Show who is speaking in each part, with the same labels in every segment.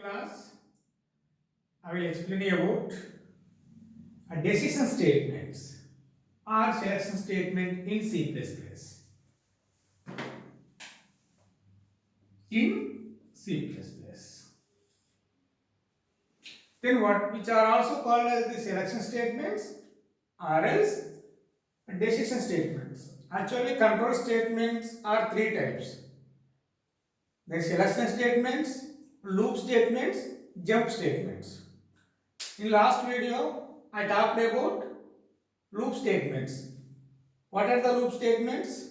Speaker 1: Class, I will explain you about decision statements or selection statement in C++. In C++. Then what, which are also called as the selection statements or else decision statements. Actually, control statements are three types. The selection statements, loop statements, jump statements. In last video, I talked about loop statements. What are the loop statements?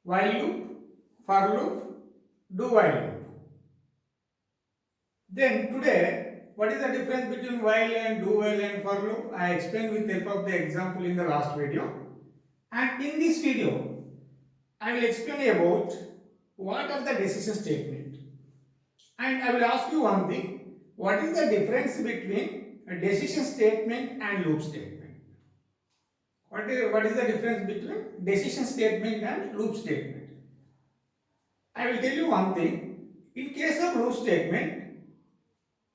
Speaker 1: While loop, for loop, do while loop. Then today, what is the difference between while and do while and for loop? I explained with the help of the example in the last video. And in this video, I will explain about what are the decision statement. And I will ask you one thing. What is the difference between a decision statement and loop statement? What is the difference between decision statement and loop statement? I will tell you one thing. In case of loop statement,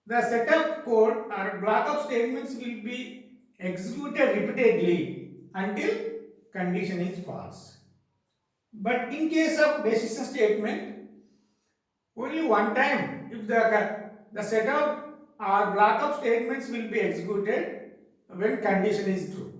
Speaker 1: the setup code or block of statements will be executed repeatedly until condition is false. But in case of decision statement, only one time if the setup or block of statements will be executed when condition is true.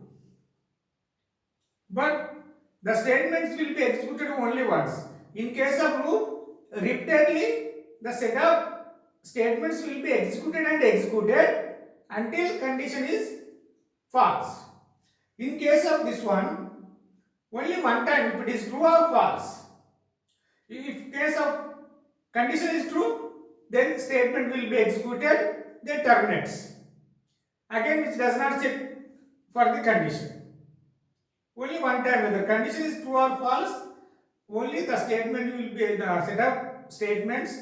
Speaker 1: But the statements will be executed only once. In case of loop, repeatedly the set of statements will be executed and executed until condition is false. In case of this one, only one time if it is true or false. If case of condition is true, then statement will be executed, then terminates. Again, which does not check for the condition. Only one time whether condition is true or false, only the statement will be the set of statements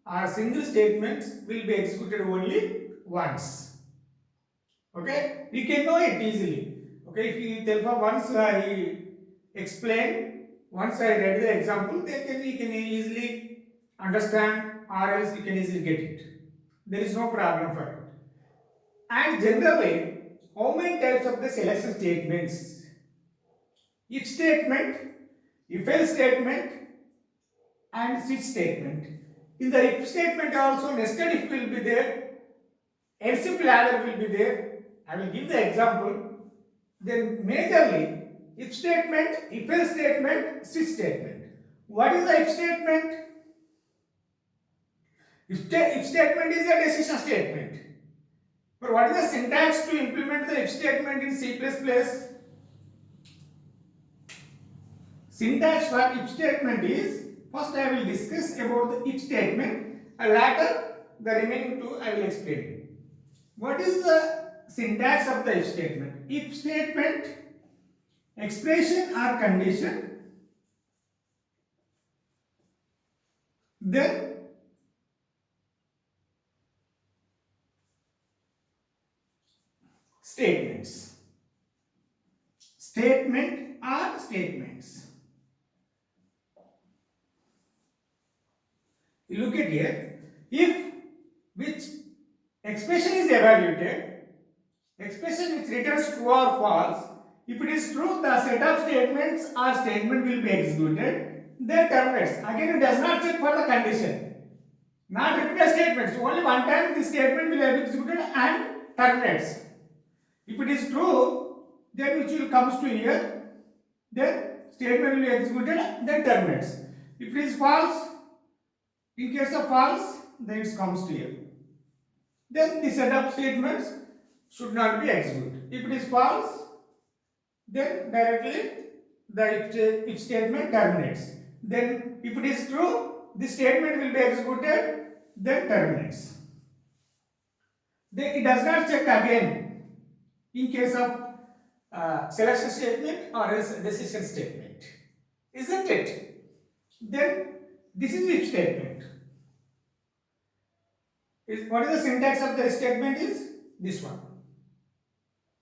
Speaker 1: or single statements will be executed only once. Okay, we can know it easily. Okay, if you therefore once I explain, once I read the example, then you can easily understand or else you can easily get it. There is no problem for it. And generally, how many types of the selection statements? If statement, if else statement, and switch statement. In the if statement also nested if will be there, else if ladder will be there. I will give the example. Then majorly if statement, if else statement, switch statement. What is the if statement? If statement is a decision statement. But what is the syntax to implement the if statement in C++? Syntax for if statement is, first I will discuss about the if statement and later the remaining two I will explain. What is the syntax of the if statement? If statement, expression or condition, then statements. Statement or statements. You look at here, if which expression is evaluated, expression which returns true or false, if it is true, the set of statements or statement will be executed, then terminates. Again, it does not check for the condition. Not repeated statements, only one time the statement will be executed and terminates. If it is true, then which will comes to here, then statement will be executed, then terminates. If it is false, in case of false, then it comes to here. Then the set of statements should not be executed. If it is false, then directly the if statement terminates. Then if it is true, the statement will be executed, then terminates. Then it does not check again in case of selection statement or else decision statement. Isn't it? Then this is if statement. What is the syntax of the statement is this one.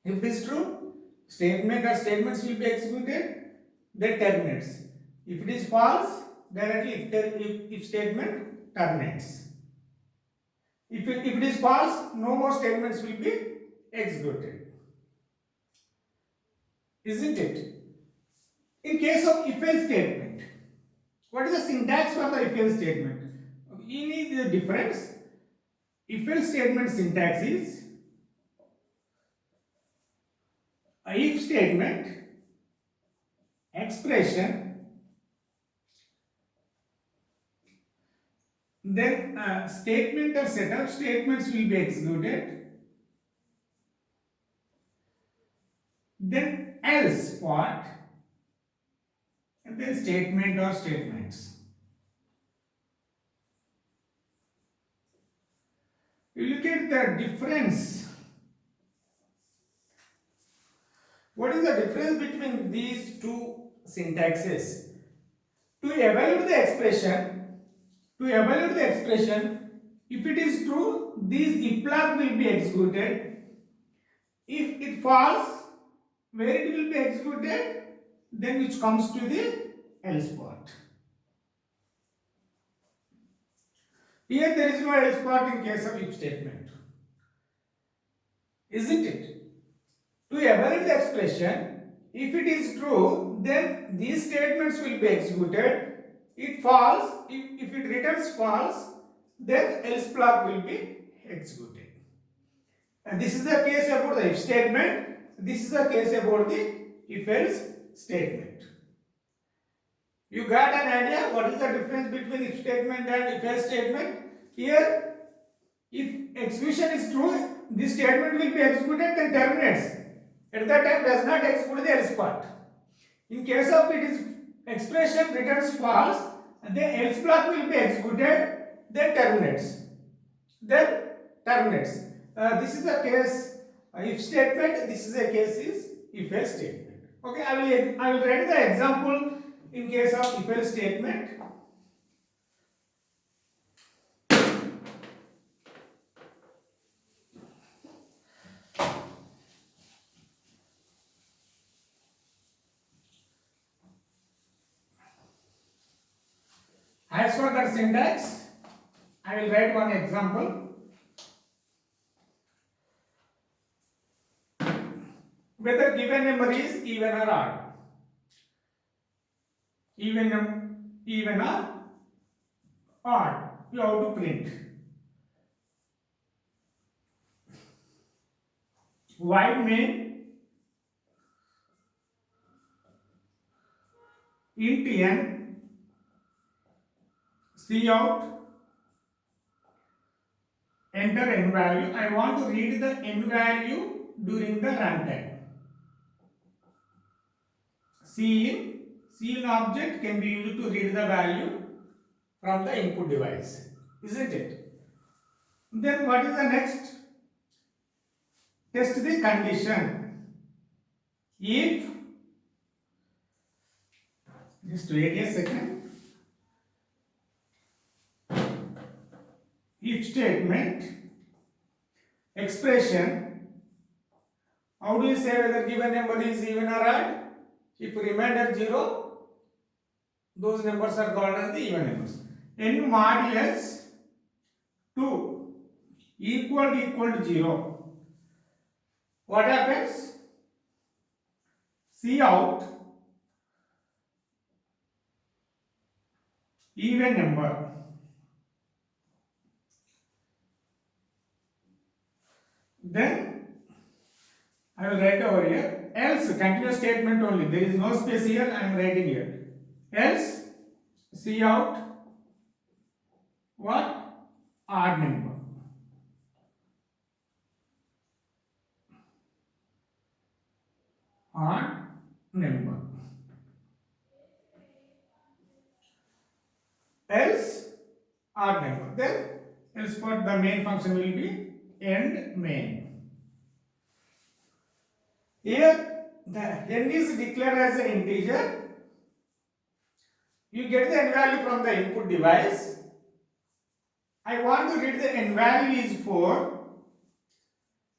Speaker 1: If it is true, statement or statements will be executed, then terminates. If it is false, directly if statement terminates. If it is false, no more statements will be executed. Isn't it? In case of if-else statement, what is the syntax for the if-else statement? You need the difference. If-else statement syntax is a if statement, expression, then statement or set of statements will be executed, then else part, and then statement or statements. You look at the difference. What is the difference between these two syntaxes? To evaluate the expression, if it is true, this if block will be executed. If it falls, where it will be executed? Then which comes to the else part. Here there is no else part in case of if statement. Isn't it? To evaluate the expression, if it is true, then these statements will be executed. It falls, if it returns false, then else block will be executed. And this is the case about the if statement. This is the case about the if else statement. You got an idea what is the difference between if statement and if else statement? Here, if execution is true, this statement will be executed, then terminates. At that time does not execute the else part. In case of it is expression returns false, the else block will be executed, then terminates. This is a case if statement. This is a case is if else statement. Okay, I will write the example in case of if else statement. As for the syntax, I will write one example. Whether given number is even or odd. Even or odd, you have to print. Void main int n cout enter n value. I want to read the n value during the runtime. Cin object can be used to read the value from the input device, isn't it? Then what is the next? Test the condition. If, just wait a second. If statement, expression, how do you say whether given number is even or odd? If remainder 0, those numbers are called as the even numbers. N modulus 2 equal to 0. What happens? Cout even number. Then I will write over here. Else, continuous statement only. There is no space here. I am writing here. Else, cout what? Odd number. Odd number. Else, odd number. Then, else part the main function will be end main. Here, the n is declared as an integer. You get the n value from the input device. I want to read the n value is 4.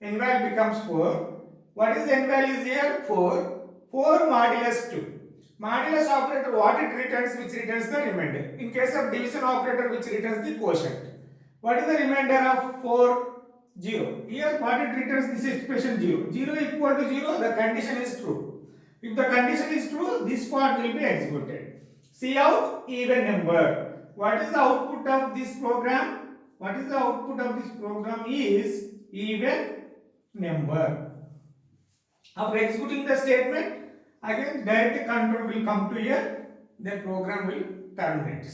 Speaker 1: N value becomes 4. What is the n value is here? 4. 4 modulus 2. Modulus operator, what it returns? Which returns the remainder. In case of division operator, which returns the quotient. What is the remainder of 4? 0. Here what it returns this expression 0. 0 equal to 0, the condition is true. If the condition is true, this part will be executed. See out even number. What is the output of this program? What is the output of this program is even number. After executing the statement, again direct control will come to here, the program will terminate.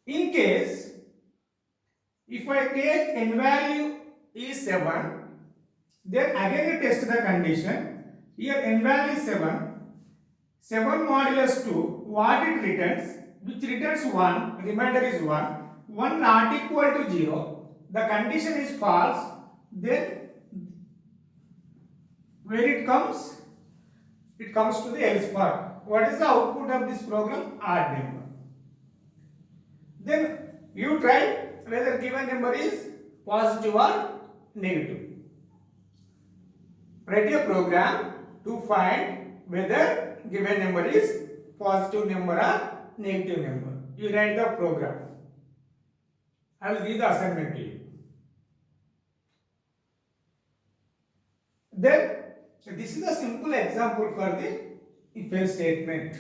Speaker 1: In case if I take n value is 7, then again I test the condition. Here n value is 7, 7 modulus 2, what it returns, which returns 1, remainder is 1, 1 not equal to 0, the condition is false, then where it comes to the else part. What is the output of this program? Odd number. Then you try whether given number is positive or negative. Write a program to find whether given number is positive number or negative number. You write the program. I will give the assignment to you. Then this is a simple example for the if-else statement.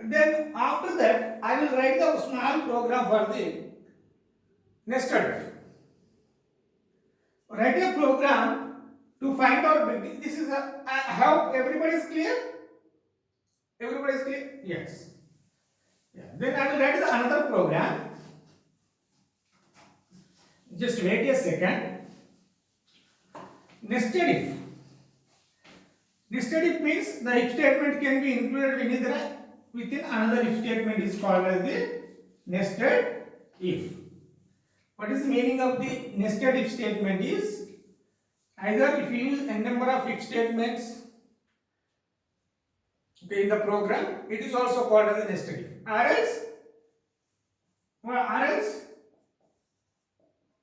Speaker 1: Then after that, I will write the small program for the nested if. Write a program to find out. This is a. I hope everybody is clear. Everybody is clear. Yes. Yeah. Then I will write the another program. Just wait a second. Nested if. Nested if means the if statement can be included within another if statement is called as the nested if. What is the meaning of the nested if statement is either if you use n number of if statements in the program, it is also called as a nested if. Or else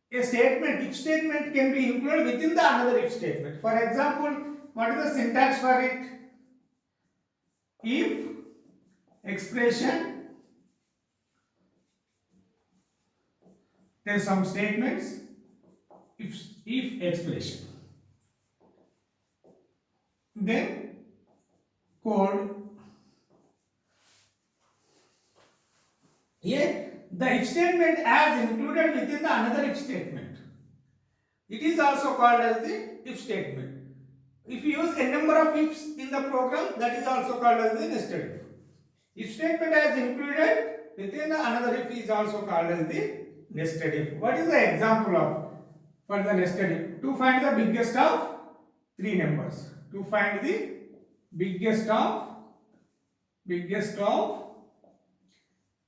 Speaker 1: a statement, if statement can be included within the another if statement. For example, what is the syntax for it? If expression, there are some statements, if expression, then code. Here the if statement as included within the another if statement, it is also called as the if statement. If you use a number of ifs in the program, that is also called as the nested if. If statement as included within another if is also called as the nested if. What is the example of for the nested if? To find the biggest of three numbers. To find the biggest of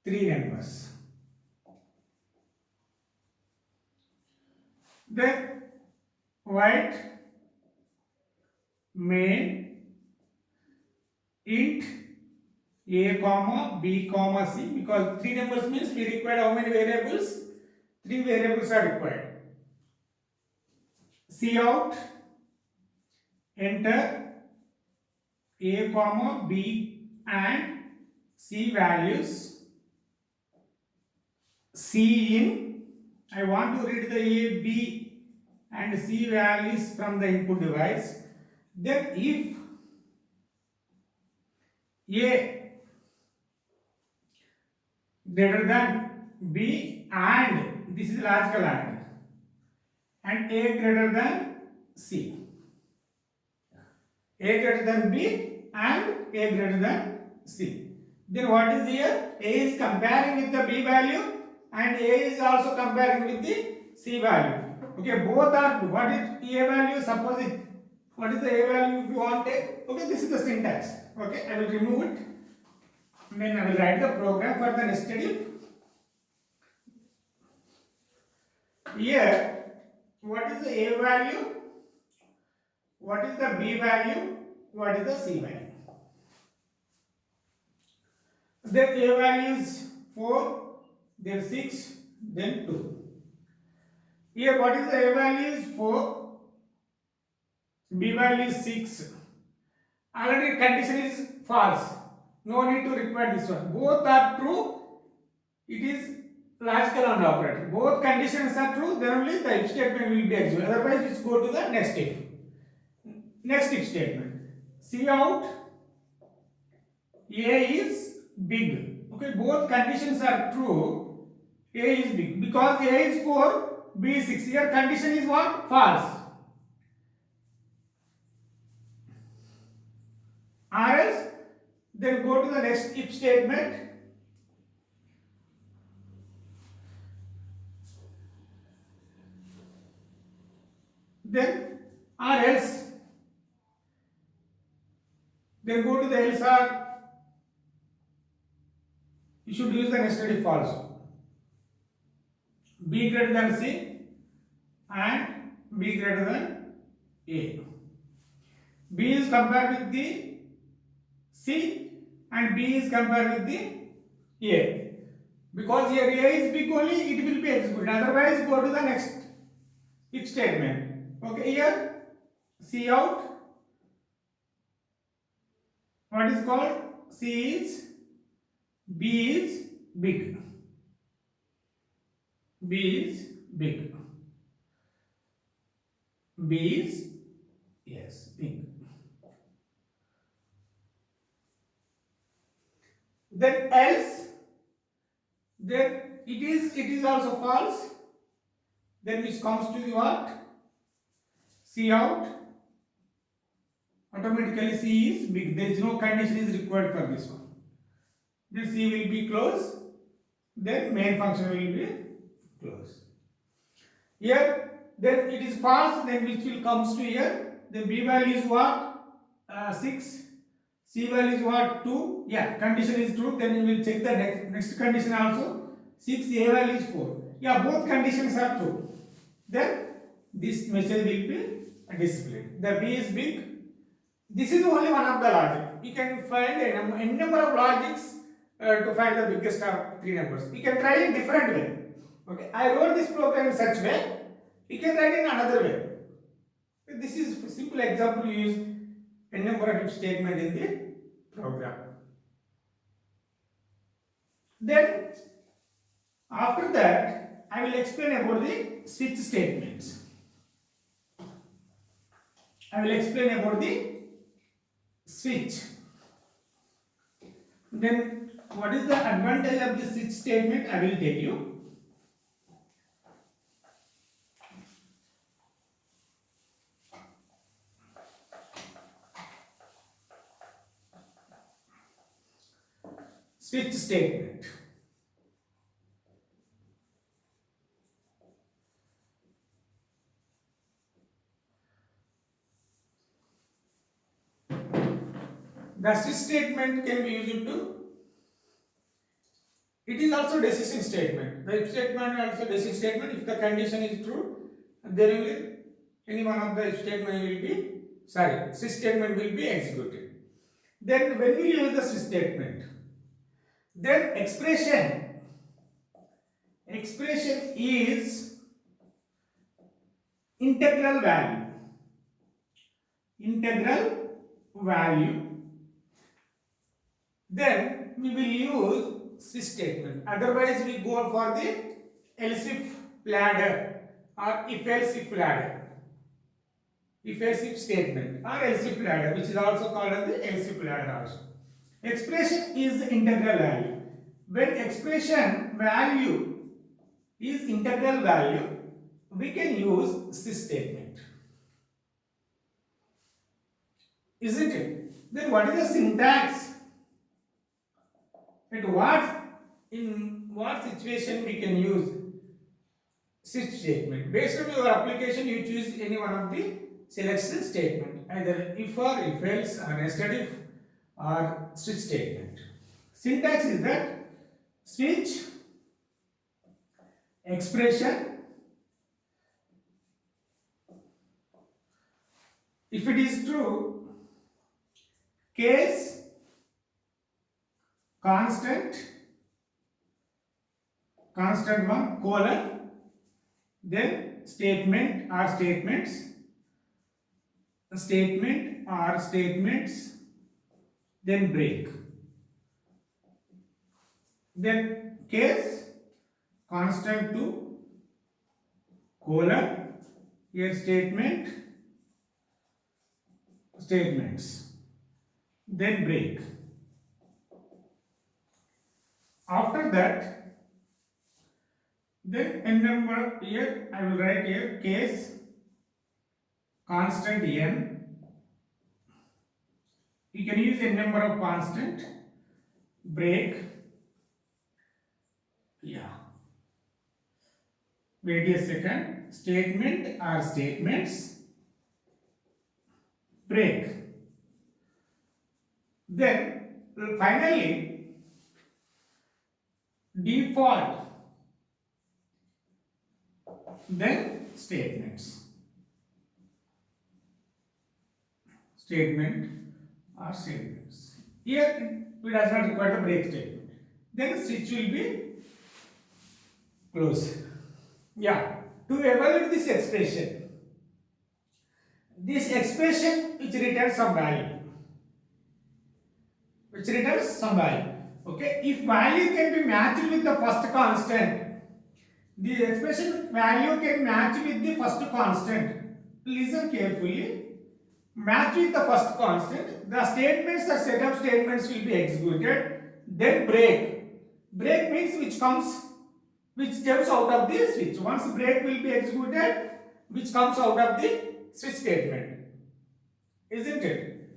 Speaker 1: three numbers. Then write main int a comma b comma c, because three numbers means we require how many variables? Three variables are required. Cout, enter a comma b and c values. Cin, I want to read the a, b and c values from the input device. Then if a greater than b and this is logical and a greater than c, a greater than b and a greater than c. Then what is here? A is comparing with the b value and a is also comparing with the c value. Okay, both are. What is a value? Suppose it. What is the a value if you want to take? Okay, this is the syntax. Okay, I will remove it. Then I will write the program for the nested if. Here, what is the a value? What is the b value? What is the c value? Then a value is 4, then 6, then 2. Here, what is the a value is 4, b value is 6. Already condition is false. No need to require this one. Both are true. it is logical and operative. Both conditions are true, then only the if statement will be executed. Otherwise, let's go to the next if. Next if statement. See out A is big. Okay, both conditions are true. A is big because A is 4, B is 6. Here condition is what? False. Or else, then go to the next if statement. Then or else, then go to the else or you should use the nested if also. B greater than C and B greater than A. B is compared with the C and B is compared with the A. Because here A is big only, it will be executed. Otherwise, go to the next if statement. Okay, here C out. What is called? C is B is big. B is big. B is yes big. Then else, then it is also false. Then which comes to the what? C out. Automatically C is big. There is no condition is required for this one. Then C will be closed. Then main function will be closed. Here, then it is false. Then which will comes to here? Then B value is what? 6. C value is what? 2. Yeah, condition is true. Then you will check the next condition also. 6. A value is 4. Yeah, both conditions are true. Then this message will be displayed. The B is big. This is only one of the logic. You can find a number of logics to find the biggest of 3 numbers. You can try it different way. Okay, I wrote this program in such way. You can write in another way. This is a simple example. You use a number of if statement in the program. Then after that, I will explain about the switch statements. I will explain about the switch. Then what is the advantage of the switch statement? I will tell you. Switch statement. The switch statement can be used to. It is also decision statement. The if statement is also decision statement. If the condition is true, then will any one of the if statement will be switch statement will be executed. Then when we use the switch statement, then expression is integral value. Then we will use switch statement. Otherwise, we go for the else if ladder or if else if ladder. If else if statement or else if ladder, which is also called as the else if ladder also. Expression is integral value. When expression value is integral value, we can use switch statement. Isn't it? Then what is the syntax? In what situation we can use switch statement? Based on your application, you choose any one of the selection statement, either if or if else or nested if or switch statement. Syntax is that switch expression, if it is true, case constant 1 colon, then statement or statements, then break, then case constant to colon, here statements, then break. After that, then n number, here I will write here case constant n. You can use n number of constant, break, yeah, wait a second, statement or statements, break. Then finally default, then statement or statements. Here we does not require the break statement. Then switch will be closed. Yeah. To evaluate this expression which returns some value. Okay. If value can be matched with the first constant, the expression value can match with the first constant. Listen carefully. Match with the first constant, the statements or set of statements will be executed. Then break. Break means which jumps out of the switch. Once break will be executed, which comes out of the switch statement. Isn't it?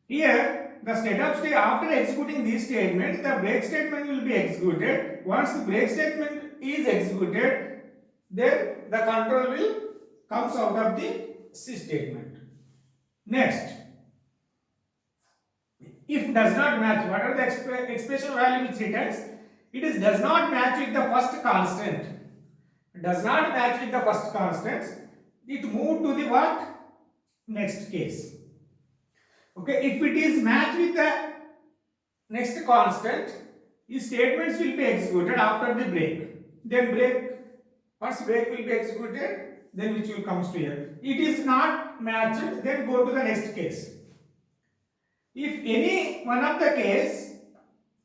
Speaker 1: Here, the setup state after executing this statement, the break statement will be executed. Once the break statement is executed, then the control will comes out of the switch statement. Next, if does not match, what are the expression value which returns? It does not match with the first constant. Does not match with the first constant. It move to the what? Next case. Okay, if it is matched with the next constant, these statements will be executed after the break. Then once break will be executed, then which will comes to here. It is not matched, then go to the next case. If any one of the case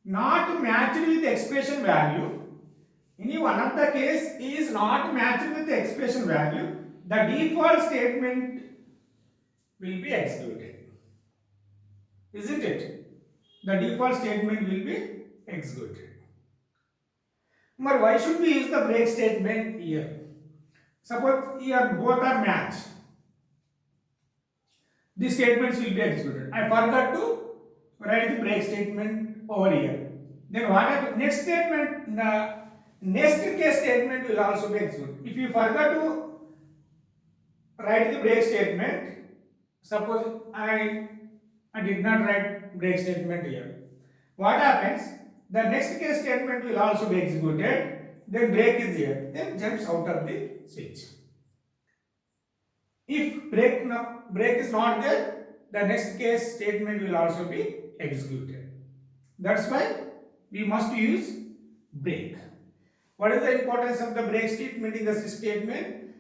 Speaker 1: not matched with the expression value, any one of the case is not matched with the expression value, the default statement will be executed. Isn't it? The default statement will be executed. But why should we use the break statement here? Suppose here both are matched. The statements will be executed. I forgot to write the break statement over here. Then what happens? Next statement, the next case statement will also be executed. If you forgot to write the break statement, suppose I did not write break statement here. What happens? The next case statement will also be executed. Then break is here. Then jumps out of the switch. If break is not there, the next case statement will also be executed. That's why we must use break. What is the importance of the break statement in the switch statement?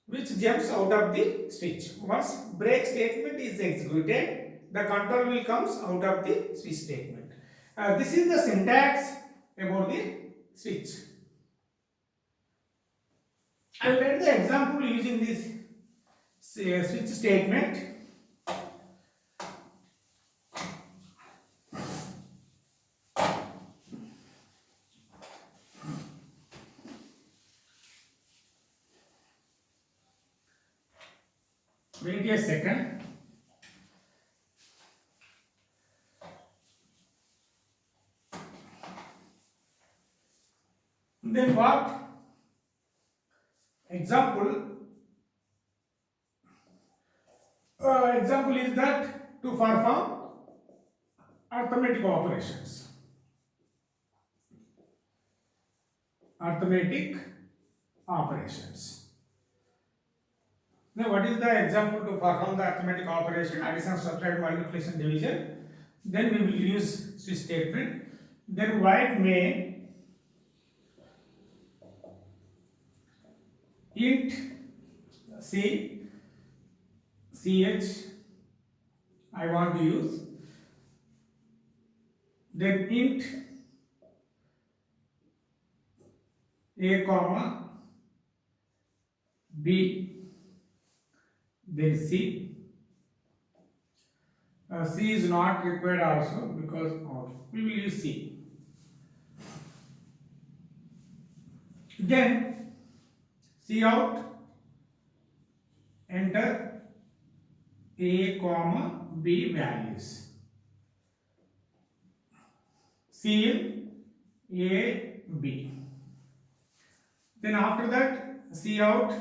Speaker 1: Which jumps out of the switch. Once break statement is executed, the control will comes out of the switch statement. This is the syntax about the switch. I will write the example using this switch statement. Wait a second. Then what? Example is that to perform arithmetic operations. Now, what is the example to perform the arithmetic operation? Addition, subtraction, multiplication, division. Then we will use switch statement. Then void main int ch I want to use. Then int A comma B, then C. C is not required also because we will use C. Then C out, enter A comma B values. C in A, B. Then after that C out,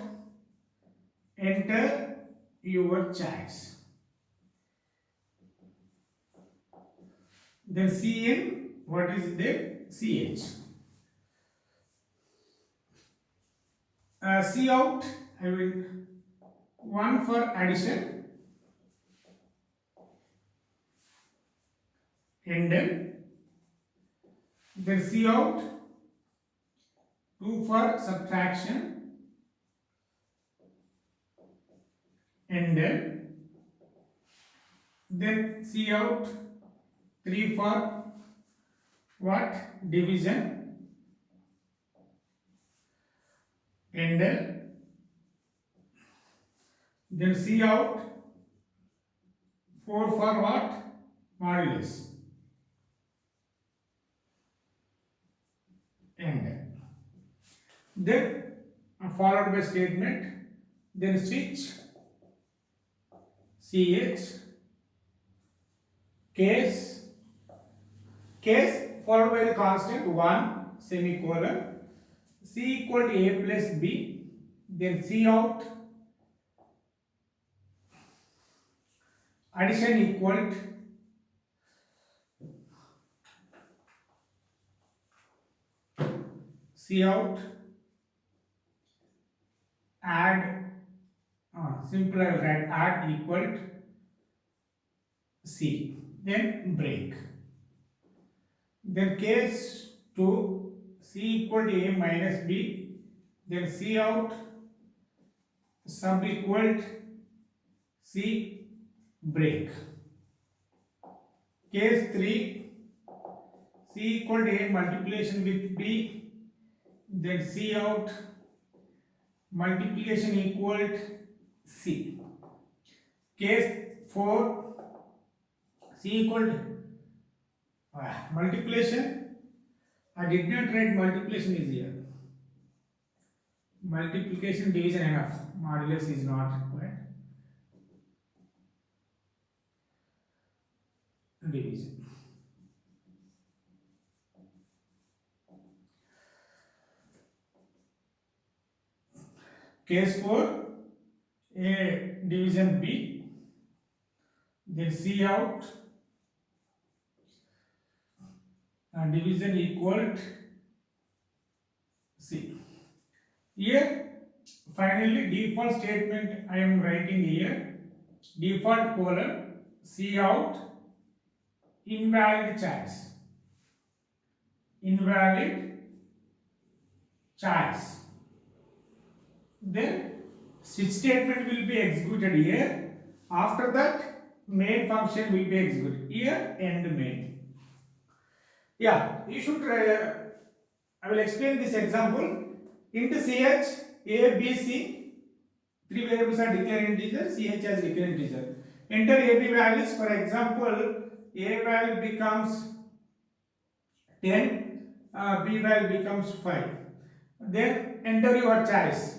Speaker 1: enter your choice. Then C in, what is there? CH. C out, I will 1 for addition, enter. Then C out 2 for subtraction, enter. Then C out 3 for what? Division, enter. Then C out 4 for what? Modulus, enter. Then followed by statement, then switch CH, case followed by the constant 1 semicolon, C equal to A plus B, then C out, addition equal to C out, add, simple I will write add equal to C, then break. Then case 2, C equal to A minus B, then C out, sub equal to C, break. Case 3, C equal to A multiplication with B, then C out, multiplication equal to C. Case 4, C equal to multiplication. I did not write multiplication is here. Multiplication, division enough. Modulus is not required. Division. Case 4, A division B, then C out, and division equal to C. Here finally default statement I am writing here, default colon C out, invalid choice, invalid choice. Then switch statement will be executed here. After that main function will be executed here, end main. Yeah, you should I will explain this example. Int ch a b c, three variables are declared integer, ch as declared integer. Enter a b values. For example, a value becomes 10, b value becomes 5. Then enter your choice.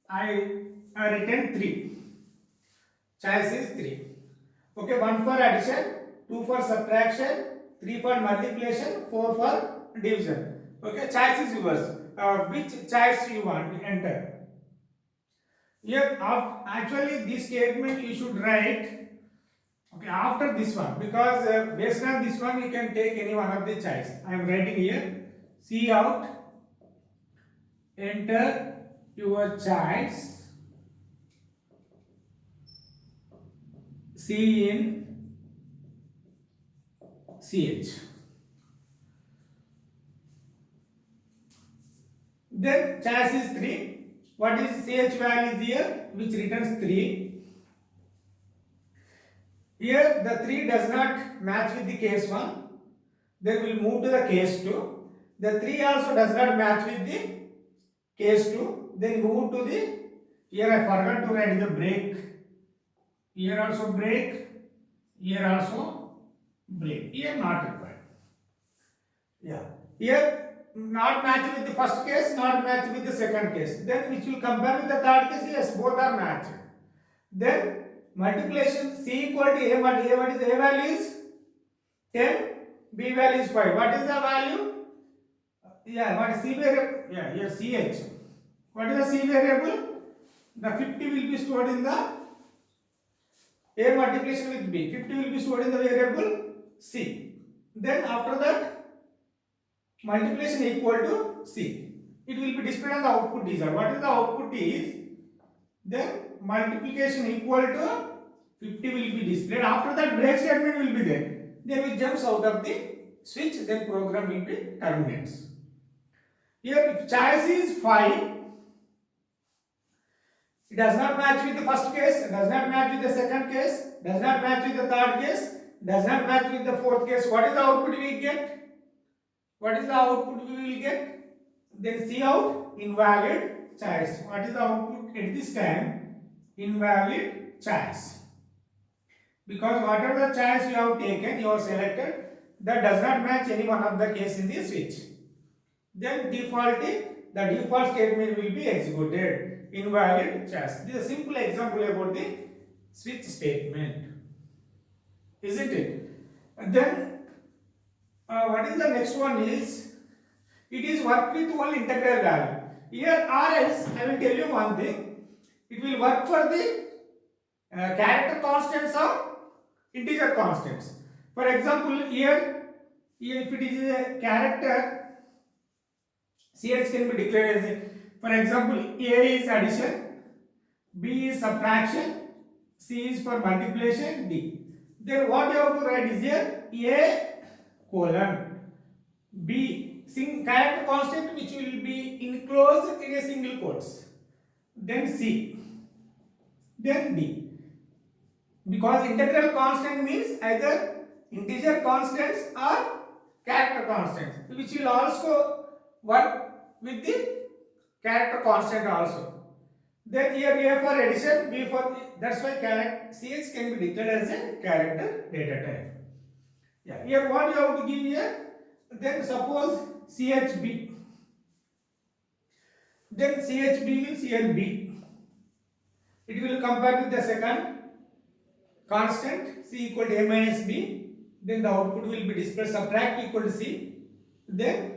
Speaker 1: I written 3. Choice is 3. Okay, 1 for addition, 2 for subtraction, 3 for multiplication, 4 for division. Okay, choice is yours. Which choice you want to enter? Here, actually, this statement you should write. Okay, after this one, because based on this one, you can take any one of the choice. I am writing here. C out. Enter your choice. C in CH. Then choice is 3. What is CH value is here, which returns 3. Here the 3 does not match with the case 1. Then we will move to the case 2. The 3 also does not match with the case 2. Then move to the, here I forgot to write the break. Here also break, here also break. Here not required. Yeah. Here not match with the first case, not match with the second case. Then which will compare with the third case? Yes, both are matched. Then multiplication C equal to A. What is A value is 10, B value is 5. What is the value? Yeah, what is C variable? Yeah, here CH. What is the C variable? The 50 will be stored in the A multiplication with B. 50 will be stored in the variable C. Then after that, multiplication equal to C. It will be displayed on the output is. What is the output is? Then multiplication equal to 50 will be displayed. After that, break statement will be there. Then it jumps out of the switch. Then program will be terminates. Here, if choice is 5, it does not match with the first case, does not match with the second case, does not match with the third case, does not match with the fourth case. What is the output we get? What is the output we will get? Then see out invalid choice. What is the output at this time? Invalid choice. Because whatever the choice you have taken, you have selected, that does not match any one of the case in the switch. Then the default statement will be executed. Invalid choice. This is a simple example about the switch statement, isn't it? And then what is the next one is, it is work with one integral value. Here or else I will tell you one thing, it will work for the character constants or integer constants. For example, here if it is a character, CH can be declared as for example, A is addition, B is subtraction, C is for multiplication, D. Then what you have to write is here A colon B character constant which will be enclosed in a single quotes. Then C. Then D. Because integral constant means either integer constants or character constants, which will also work with the character constant also. Then here A for addition, B for, that's why CH can be declared as a character data type. Yeah, here what you have to give here, then suppose CHB. Then CHB means here B. It will compare with the second constant C equal to A minus B. Then the output will be displayed, subtract equal to C. Then